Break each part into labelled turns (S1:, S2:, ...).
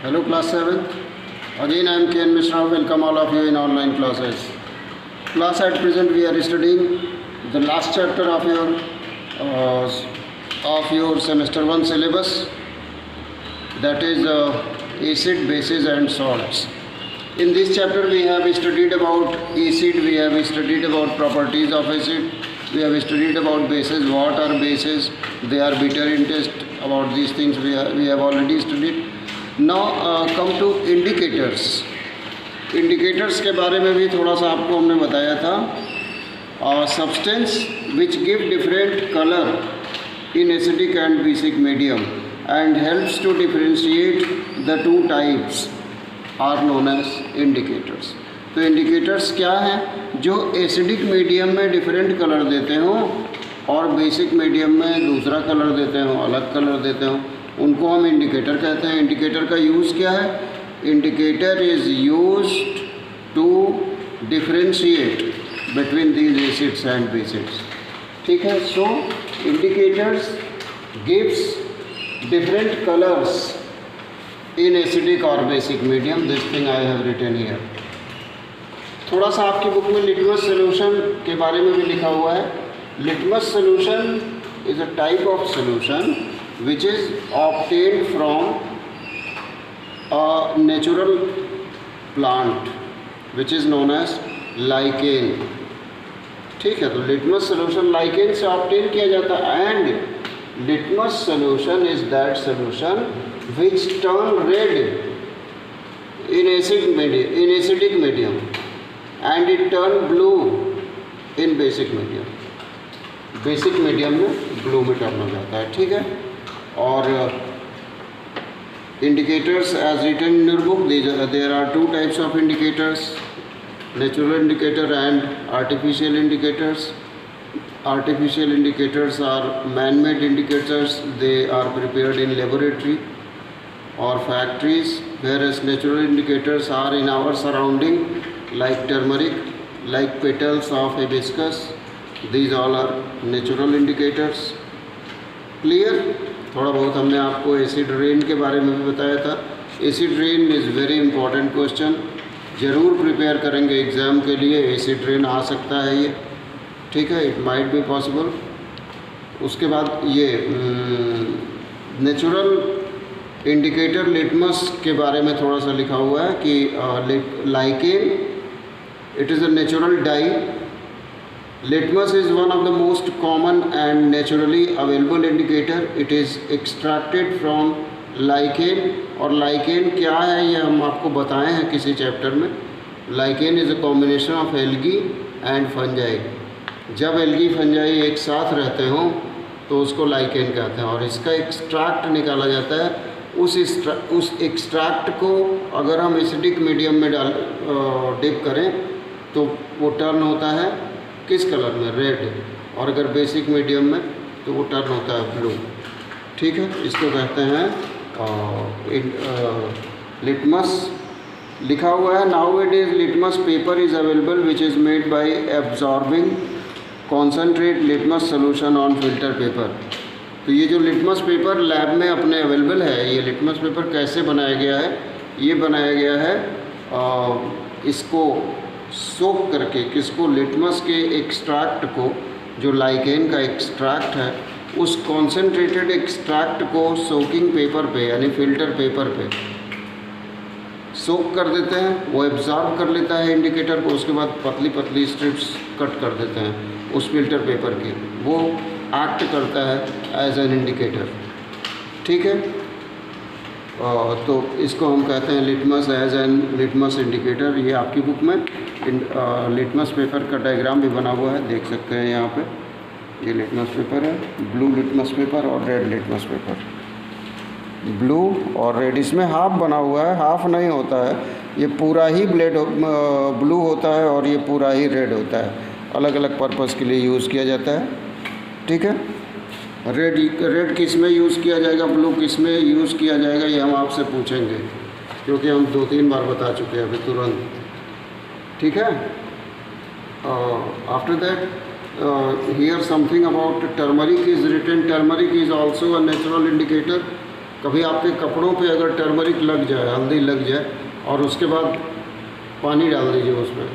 S1: Hello class 7th. Again I am Ken Mishra. Welcome all of you in online classes. Class at present we are studying the last chapter of your semester 1 syllabus, that is acid, bases and salts. In this chapter we have studied about acid, we have studied about properties of acid, we have studied about bases, what are bases, they are bitter in taste. About these things we have already studied. Now come to indicators. Indicators के बारे में भी थोड़ा सा आपको हमने बताया था. Substance which give different colour in acidic and basic medium and helps to differentiate the two types are known as indicators. तो इंडिकेटर्स क्या हैं? जो एसिडिक मीडियम में डिफरेंट कलर देते हों और बेसिक मीडियम में दूसरा कलर देते हों, अलग कलर देते हों, उनको हम इंडिकेटर कहते हैं. इंडिकेटर का यूज़ क्या है? Indicator is used to differentiate between these acids and bases. ठीक है. So indicators gives different colours in acidic और basic medium. This thing I have written here. थोड़ा सा आपकी बुक में लिटमस सोल्यूशन के बारे में भी लिखा हुआ है. Litmus solution is a type of solution which is obtained from a natural plant which is known as lichen. ठीक है. तो लिटमस सोल्यूशन लाइकेन से ऑब्टेन किया जाता है. And litmus solution is that solution which turn red in acidic medium and it turn blue in basic medium. Basic medium में blue में turn हो जाता है. ठीक है. और indicators as written in your book, there are two types of indicators, natural indicator and artificial indicators. Artificial indicators are man-made indicators. They are prepared in laboratory or factories, whereas natural indicators are in our surrounding, like turmeric, like petals of hibiscus. These all are natural indicators. Clear? थोड़ा बहुत हमने आपको acid rain के बारे में भी बताया था. Acid rain is very important question. ज़रूर प्रिपेयर करेंगे एग्ज़ाम के लिए. एसिड रेन आ सकता है ये. ठीक है. It might be possible. उसके बाद ये नेचुरल इंडिकेटर लिटमस के बारे में थोड़ा सा लिखा हुआ है कि lichen it is a natural die. Litmus is one of the most common and naturally available indicator. It is extracted from lichen. और lichen क्या है ये हम आपको बताए हैं किसी चैप्टर में. Lichen is a combination of algae and fungi. जब एल्गी फंजाई एक साथ रहते हों तो उसको lichen कहते हैं. और इसका एक्सट्रैक्ट निकाला जाता है. उस एक्सट्रैक्ट को अगर हम एसिडिक मीडियम में डिप करें तो वो टर्न होता है किस कलर में? रेड. और अगर बेसिक मीडियम में तो वो टर्न होता है ब्लू. ठीक है. इसको कहते हैं लिटमस. लिखा हुआ है now it is litmus paper is available which is made by absorbing concentrate litmus solution on filter paper. तो ये जो लिटमस पेपर लैब में अपने अवेलेबल है, ये लिटमस पेपर कैसे बनाया गया है? ये बनाया गया है इसको सोक करके. किसको? लिटमस के एक्सट्रैक्ट को, जो लाइकेन का एक्सट्रैक्ट है, उस कॉन्सेंट्रेटेड एक्सट्रैक्ट को सोकिंग पेपर पे यानी फिल्टर पेपर पे सोक कर देते हैं. वो एब्जॉर्ब कर लेता है इंडिकेटर को. उसके बाद पतली पतली स्ट्रिप्स कट कर देते हैं उस फिल्टर पेपर की. वो एक्ट करता है एज एन इंडिकेटर. ठीक है. तो इसको हम कहते हैं litmus as an litmus indicator. ये आपकी बुक में लिटमस पेपर का डायग्राम भी बना हुआ है, देख सकते हैं यहाँ पे. ये लिटमस पेपर है, ब्लू लिटमस पेपर और रेड लिटमस पेपर. ब्लू और रेड, इसमें हाफ बना हुआ है, हाफ नहीं होता है. ये पूरा ही ब्लू होता है और ये पूरा ही रेड होता है. अलग अलग पर्पज़ के लिए यूज़ किया जाता है. ठीक है. रेड किस में यूज़ किया जाएगा, ब्लू किस में यूज़ किया जाएगा, ये हम आपसे पूछेंगे क्योंकि हम 2-3 बार बता चुके हैं अभी तुरंत. ठीक है. After that here something about turmeric is written. Turmeric is also a natural indicator. कभी आपके कपड़ों पे अगर टर्मरिक लग जाए, हल्दी लग जाए और उसके बाद पानी डाल दीजिए उसमें,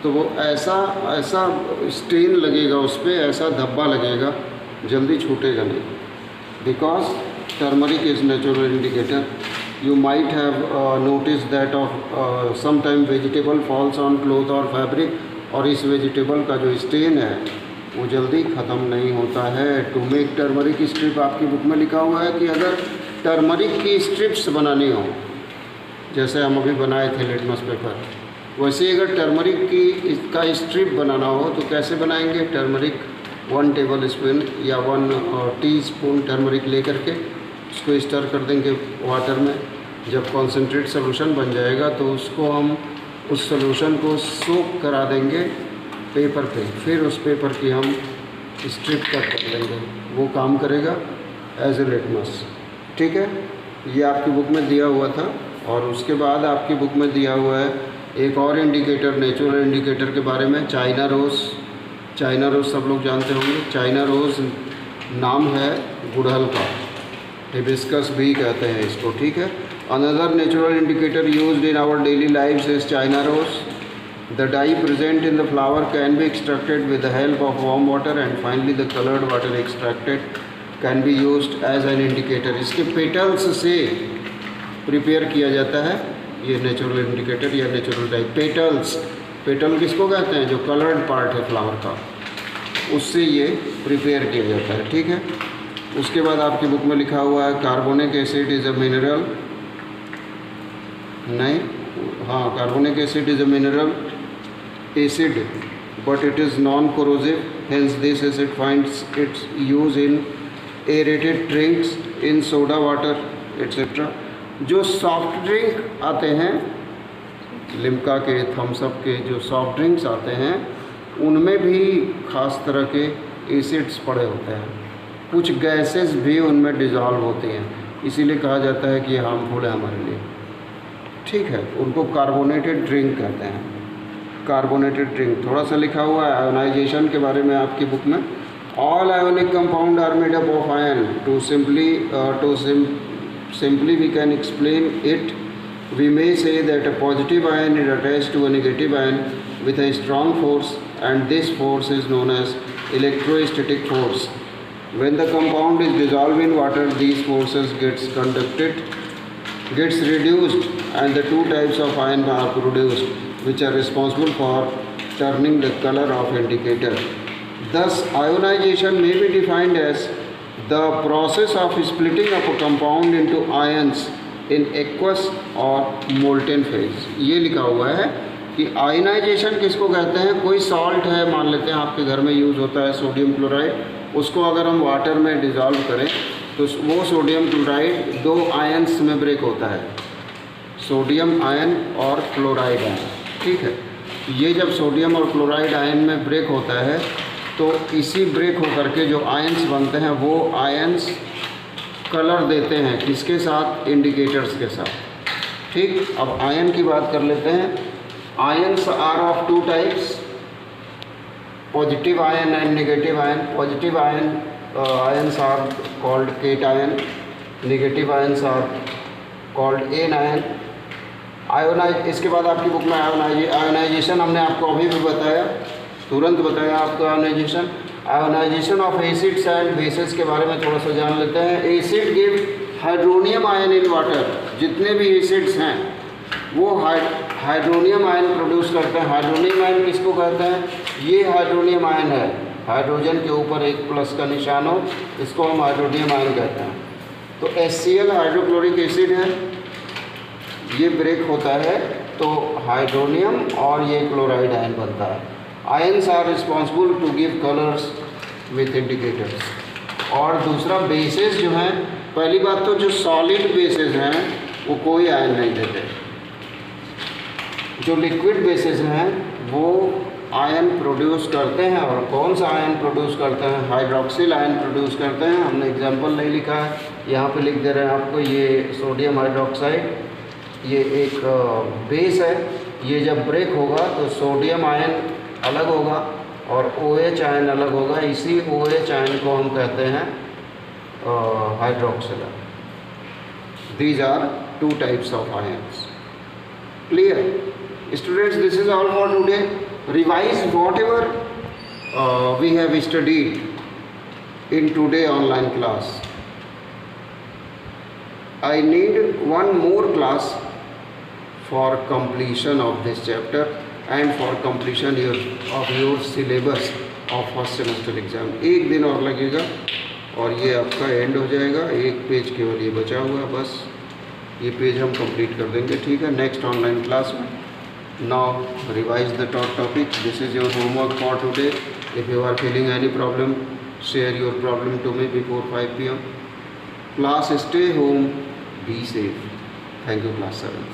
S1: तो वो ऐसा स्टेन लगेगा उस पर, ऐसा धब्बा लगेगा, जल्दी छूटेगा नहीं, because turmeric is natural indicator. You might have noticed that of sometime vegetable falls on cloth और फैब्रिक, और इस वेजिटेबल का जो स्टेन है वो जल्दी ख़त्म नहीं होता है. टू मेक टर्मरिक स्ट्रिप, आपकी बुक में लिखा हुआ है कि अगर टर्मरिक की स्ट्रिप्स बनानी हो, जैसे हम अभी बनाए थे लिटमस पेपर, वैसे अगर टर्मरिक की इसका स्ट्रिप बनाना हो तो कैसे बनाएंगे. टर्मरिक 1 टेबल स्पून या 1 टीस्पून टर्मरिक ले करके उसको स्टर कर देंगे वाटर में. जब कॉन्सेंट्रेट सोल्यूशन बन जाएगा तो उसको हम उस सोल्यूशन को सोक करा देंगे पेपर पे, फिर उस पेपर की हम स्ट्रिप कट कर लेंगे, वो काम करेगा एज ए लिटमस. ठीक है, ये आपकी बुक में दिया हुआ था. और उसके बाद आपकी बुक में दिया हुआ है एक और इंडिकेटर, नेचुरल इंडिकेटर के बारे में, चाइना रोज़. चाइना रोज़ सब लोग जानते होंगे. चाइना रोज़ नाम है गुड़हल का, हिबिस्कस भी कहते हैं इसको. ठीक है. Another natural indicator used in our daily life's is China rose. The dye present in the flower can be extracted with the help of warm water, and finally the colored water extracted can be used as an indicator. इसके petals से prepare किया जाता है ये natural indicator या natural die. Petals, petal किसको कहते हैं, जो कलर्ड पार्ट है फ्लावर का, उससे ये प्रिपेयर किया जाता है. ठीक है. उसके बाद आपकी बुक में लिखा हुआ है carbonic acid is a mineral. नहीं, हाँ, carbonic acid is a mineral acid, but it is non-corrosive, hence this acid finds its use in aerated drinks, in soda water, etc. जो सॉफ्ट ड्रिंक आते हैं, Limca के, Thums up के जो soft drinks आते हैं, उनमें भी ख़ास तरह के एसिड्स पड़े होते हैं. कुछ गैसेस भी उनमें डिज़ोल्व होती हैं, इसीलिए कहा जाता है कि हार्मफुल है हमारे लिए. ठीक है. उनको कार्बोनेटेड ड्रिंक कहते हैं, कार्बोनेटेड ड्रिंक. थोड़ा सा लिखा हुआ है आयोनाइजेशन के बारे में आपकी बुक में. All ionic compound are made up of ion. To simply we can explain it. We may say that a positive ion is attached to a negative ion with a strong force, and this force is known as electrostatic force. When the compound is dissolve in water, these forces gets reduced, and the two types of ion are produced which are responsible for turning the color of indicator. Thus, ionization may be defined as the process of splitting up a compound into ions in aqueous or molten phase. ये लिखा हुआ है कि ionization किसको कहते हैं. कोई salt है, मान लेते हैं आपके घर में यूज़ होता है सोडियम क्लोराइड, उसको अगर हम वाटर में डिज़ोल्व करें तो वो सोडियम क्लोराइड 2 आयन्स में ब्रेक होता है, सोडियम आयन और क्लोराइड आयन. ठीक है. ये जब सोडियम और क्लोराइड आयन में ब्रेक होता है तो इसी ब्रेक होकर के जो आयन्स बनते हैं वो आयन्स कलर देते हैं, किसके साथ, इंडिकेटर्स के साथ. ठीक. अब आयन की बात कर लेते हैं. Ions are of 2 types, positive ion and negative ion. Positive ion ions are called cation, negative ions are called anion. इसके बाद आपकी बुक में आयोनाइजेशन हमने आपको अभी भी बताया, तुरंत बताया आपको ionisation. Ionisation of acids and bases के बारे में थोड़ा सा जान लेते हैं. Acid give hydronium ion in water. जितने भी एसिड्स हैं वो हाइड्रोनियम आयन प्रोड्यूस करते हैं. हाइड्रोनियम आयन किसको कहते हैं, ये हाइड्रोनियम आयन है, हाइड्रोजन के ऊपर एक प्लस का निशान हो, इसको हम हाइड्रोनियम आयन कहते हैं. तो HCl हाइड्रोक्लोरिक एसिड है, ये ब्रेक होता है तो हाइड्रोनियम और ये क्लोराइड आयन बनता है. Ions are responsible to give colours with indicators. और दूसरा बेसिस जो हैं, पहली बात तो जो सॉलिड बेसिस हैं वो कोई आयन नहीं देते. जो लिक्विड बेसिस हैं वो आयन प्रोड्यूस करते हैं. और कौन सा आयन प्रोड्यूस करते हैं, हाइड्रोक्सिल आयन प्रोड्यूस करते हैं. हमने एग्जांपल नहीं लिखा है, यहाँ पे लिख दे रहे हैं आपको. ये सोडियम हाइड्रोक्साइड, ये एक बेस है, ये जब ब्रेक होगा तो सोडियम आयन अलग होगा और OH आयन अलग होगा. इसी OH आयन को हम कहते हैं hydroxyl. These are two types of ions. Clear? Students, this is all for today. Revise whatever we have studied in today online class. I need one more class for completion of this chapter and for completion of your syllabus of first semester exam. एक दिन और लगेगा और ये आपका and हो जाएगा. एक पेज केवल ये बचा हुआ है, बस ये पेज हम कंप्लीट कर देंगे. ठीक है, नेक्स्ट ऑनलाइन क्लास में. Now revise the topic. This is your homework for today. If you are feeling any problem, share your problem to me before 5 PM. Class, stay home, be safe. Thank you, class 7.